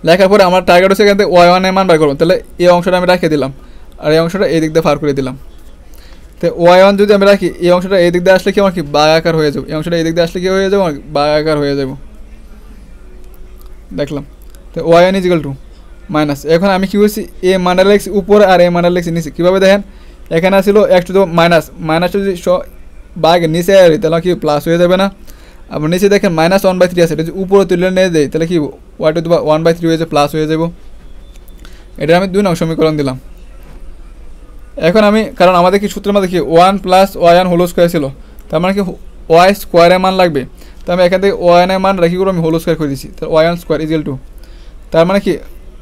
S1: লেখার পরে আমার টার্গেট হচ্ছে এখান থেকে y1 এর মান বার করবো, তাহলে এই অংশটা আমি রেখে দিলাম আর এই অংশটা এই দিক দিয়ে পার করে দিলাম। তো y1 যদি আমি রাখি, এই অংশটা এই দিক দিয়ে আসলে কি আমার কি বাগাকার হয়ে যাবে, এই অংশটা এই দিক দিয়ে আসলে কি হয়ে যাবে আমার বাগাকার হয়ে যাব, দেখলাম। তো y1 = মাইনাস, এখন আমি কী করছি এ মানটা লিখছি উপরে আর এ মানটা লিখছি নিচে, কীভাবে দেখেন এখানে আসলো x টু মাইনাস যদি বাঘের নিচে আসি তাহলে কি প্লাস হয়ে যাবে না, আবার নিচে দেখেন -1/3 আছে, এটা যদি উপরে তুলে নিয়ে দেয় তাহলে কি y1/3 হয়ে যায় প্লাস হয়ে যাব। এটা আমি 2 নং সমীকরণ দিলাম। এখন আমি কারণ আমাদের কি সূত্রের মধ্যে কি 1 + y1 হোল স্কোয়ার ছিল, তার মানে কি y স্কোয়ারের মান লাগবে, তো আমি এখান থেকে y1 এর মান রাখি করে আমি হোল স্কোয়ার করে দিচ্ছি, তাহলে y1 স্কোয়ার = তার মানে কি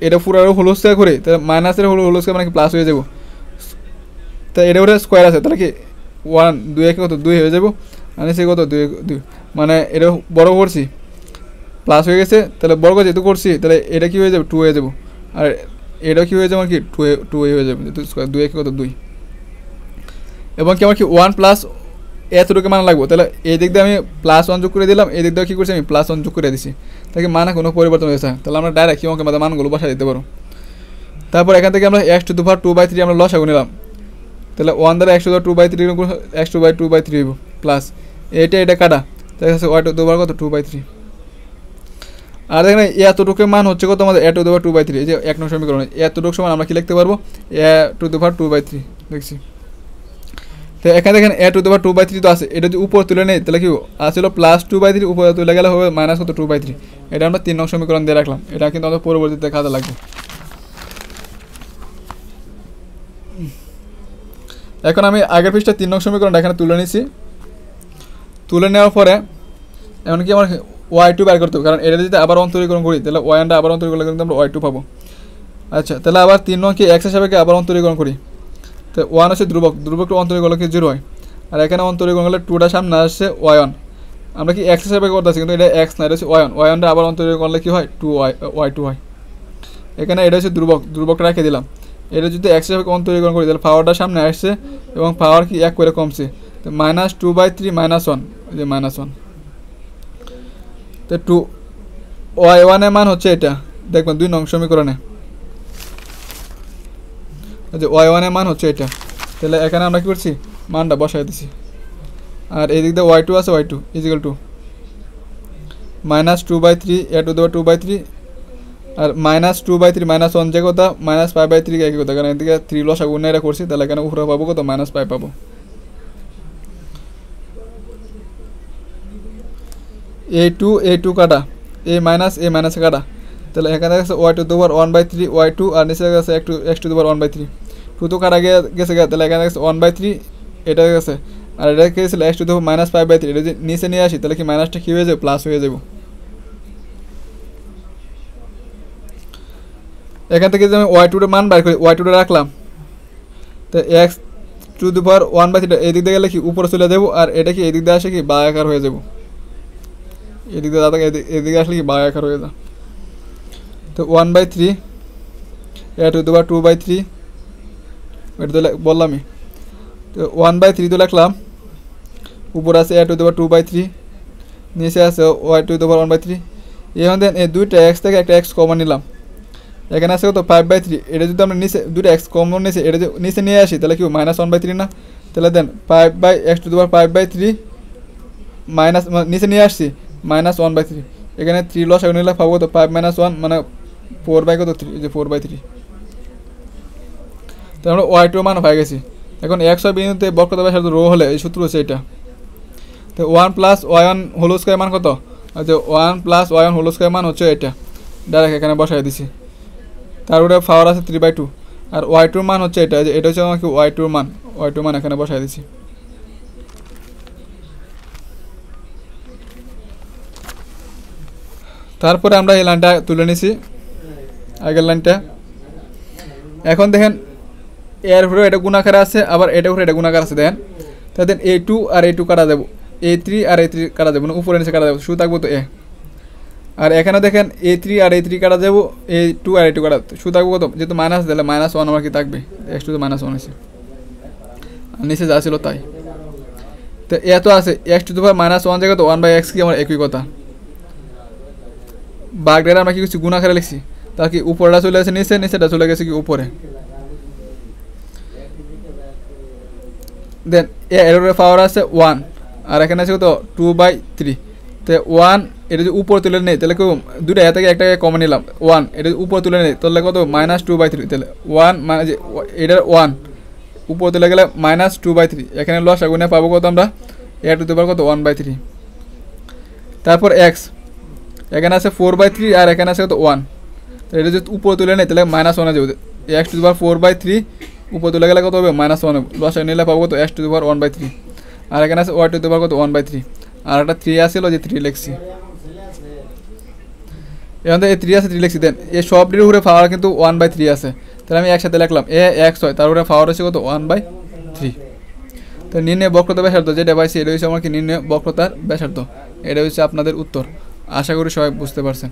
S1: এটা পুরো হোল স্কোয়ার করে, তাহলে মাইনাসের হোল স্কোয়ার মানে কি প্লাস হয়ে যাব, তো এটা ওটা স্কোয়ার আছে তাহলে কি 1 2 একে কত 2 হয়ে যাব, মানে সে কত 2 মানে এটা বড় করছি প্লাস হয়ে গেছে, তাহলে বর্গ যেহেতু করছি তাহলে এটা কি হয়ে যাবে 2 হয়ে যাব, আর এটা কি হয়ে যাবে কি 2 হয়ে যাবে, যেহেতু স্কোয়ার 2 একে কত 2, এবং কি আমার কি 1 প্লাস এতটুকু মান লাগবো, তাহলে এই দিক দিয়ে আমি +1 যোগ করে দিলাম, এই দিক দিয়ে কী করছি আমি +1 যোগ করে দিছি, তাকে মানে কোনো পরিবর্তন হয়েছে, তাহলে আমরা ডাইরেক্ট কি অঙ্কের মধ্যে মানগুলো বসা দিতে পারো। তারপর এখান থেকে আমরা x⁴2/3 আমরা লসাগু নিলাম, তাহলে 1 দ্বারা x⁴2/3 x⁴2/3 হইব প্লাস এটা কাটা, তাহলে y⁴ কত 2/3, আর দেখেন এতটুকু মান হচ্ছে কত আমাদের a⁴2/3, এই যে 1 নং সমীকরণ এতটুকু সমান আমরা কি লিখতে পারবো a⁴2/3 দেখছি। তো এখানে দেখেন a⁴2/3 তো আছে, এটা যদি উপর তুলে নেই তাহলে কি আসলে +2/3 উপরে তুলে গেলে হবে -2/3, এটা আমরা 3 নং সমীকরণ দিয়ে রাখলাম, এটা কিন্তু আমাদের পরবর্তীতে কাজে লাগবে। এখন আমি আগের পৃষ্ঠা 3 নং সমীকরণটা এখানে তুলে নিছি, তুলে নেওয়ার পরে এমনকি আমার y2 বের করতে হবে, কারণ এটা যদি আবার অন্তরীকরণ করি তাহলে y1টা আবার অন্তরীকরণ করলে কিন্তু আমরা y2 পাবো। আচ্ছা তাহলে আবার 3 নং কি x এর সাপেক্ষে আবার অন্তরীকরণ করি, তো 1 হচ্ছে ধ্রুবকটা অন্তরীকরণ করলে কি 0 হয়, আর এখানে অন্তরীকরণ করলে 2টা সামনে আসছে y1, আমরা কি x এর সাপেক্ষে করতেছি কিন্তু এটা x না, এটা হচ্ছে y1টা আবার অন্তরীকরণ করলে কি হয় y2 হয়। এখানে এটা হচ্ছে ধ্রুবক, ধ্রুবকটা রেখে দিলাম। এটা যদি এক্স এর কোণ তৈরিকরণ করি তাহলে পাওয়ারটা সামনে আসছে এবং পাওয়ার কি 1 করে কমছে, তো -2/3 -1, এই যে -1। তো 2 y1 এর মান হচ্ছে এটা, দেখবেন 2 নং সমীকরণে যে y1 এর মান হচ্ছে এটা। তাহলে এখানে আমরা কি করছি, মানটা বসাই দিছি। আর এই দিক দিয়ে y2 আছে, y2 = -2/3 a⁴ আর -2/3 -1 যে কথা, -5/3 একই কথা, কারণ এদিকে 3 লসাগু নেড়ে করছি, তাহলে এখানে উপরে পাবো কত, -5 পাবো। a2 কাটা, a মাইনাস কাটা, তাহলে এখানে গেছে y⁴ 1/3 y2 আর নিচে গেছে x⁴ 1/3, 2 তো কাটা গেছে, তাহলে এখানে গেছে 1/3 এটা গেছে, আর এটা গেছিল x⁴ -5/3, এটা যদি নিচে নিয়ে আসি তাহলে কি মাইনাসটা কি হয়ে যাবে, প্লাস হয়ে যাবে। এখান থেকে যদি আমি y2 এর মান বার করি, y2 রাখলাম, তো x⁴ 1/3 এই দিক দিয়ে গেলে কি উপরে চলে যাব, আর এটা কি এই দিক দিয়ে আসে কি বায়াকার হয়ে যাব, এদিক দিয়ে দাদা এদিকে আসলে কি বায়াকার হয়ে যায়। তো 1/3 a⁴ 2/3 এটা তো বললামই, তো 1/3 তো লিখলাম, উপরে আছে a⁴ 2/3, নিচে আছে y⁴ 1/3। এখন দেন এই দুইটা x থেকে একটা x কমন নিলাম, এখানে আছে কত 5/3, এটা যদি আমরা নিচে দুইটা x কমন নিচে এটা যদি নিচে নিয়ে আসি তাহলে কি -1/3 না, তাহলে দেন 5/x⁴ মাইনাস নিচে নিয়ে আসছি -1/3, এখানে 3 লস আগে নিলে পাবো কত 5 - 1 মানে 4/3, এই যে 4/3। তো আমরা y2 মান হয়ে গেছি। এখন x y বিন্দুতে বক্রতা ব্যাসার্ধ রো হলে এই সূত্র হচ্ছে এটা। তো 1 + y1 হোল স্কয়ার মান কত, আচ্ছা 1 + y1 হোল স্কয়ার মান হচ্ছে এটা, ডাইরেক্ট এখানে বসাই দিছি। তারপরে পাওয়ার আছে 3/2, আর y2 মান হচ্ছে এটা, যে এটা হচ্ছে আমাকে y2 মান এখানে বসাই দিছি। তারপরে আমরা এই লাইনটা তুলে নিছি, আগের লাইনটা। এখন দেখেন এর উপরে এটা গুণাকার আছে, আবার এটার উপরে এটা গুণাকার আছে, দেখেন তাহলে a2 আর a2 কাটা দেবো, a3 আর a3 কাটা দেবো, মানে উপরে নিচে কাটা দেবো, শুধু থাকবো তো a। আর এখানে দেখেন a3 আর a3 কাটা যাবো, a2 আর a2 কাটা, শুধু থাকবো কত, যেহেতু মাইনাস দিলে -1 আমার কি থাকবে, x2 তো -1 আছে, আর নিচে যা ছিল তাই। তো এত আছে x⁴ -1 জায়গা তো 1/x কি আমার একই কথা, বাগড়া আমরা কি করছি গুণাকারে লিখছি, তার কি উপরটা চলে গেছে নিচে, নিচেটা চলে গেছে কি উপরে। দেন এর পাওয়ার আছে 1, আর এখানে আছে কত 2/3, তো 1 এটা যদি উপর তুলে নেই তাহলে কেউ দুটো এ থেকে একটা কমন নিলাম, 1 এটা যদি উপর তুলে নেই তাহলে কত -2/3, তাহলে 1 মানে যে এটার 1 উপর তুলে গেলে -2/3, এখানে লস আগুনে পাবো কত আমরা a⁴ কত 1/3। তারপর x এখানে আছে 4/3 আর এখানে আছে কত 1, তো এটা যদি উপর তুলে নেই তাহলে -1 হয়ে যাবে, x⁴ 4/3 উপর তুলে গেলে কত হবে -1, লস নিলে পাবো কত x⁴ 1/3, আর এখানে আছে y⁴ কত 1/3, আর একটা 3 আসছিল যে 3 লিখছি, এখন এই 3 আছে 3 লিখছি। দেন এই সবটির উপরে পাওয়ার কিন্তু 1/3 আছে, তাহলে আমি একসাথে লিখলাম x হয়, তার উপরে পাওয়ার হচ্ছে কত 1/3। তো নির্ণয় বক্রতা ব্যাসার্ধ যেটা পাইছি এটা হচ্ছে আমার কি নির্ণয় বক্রতার ব্যাসার্ধ, এটা হচ্ছে আপনাদের উত্তর। আশা করি সবাই বুঝতে পারছেন।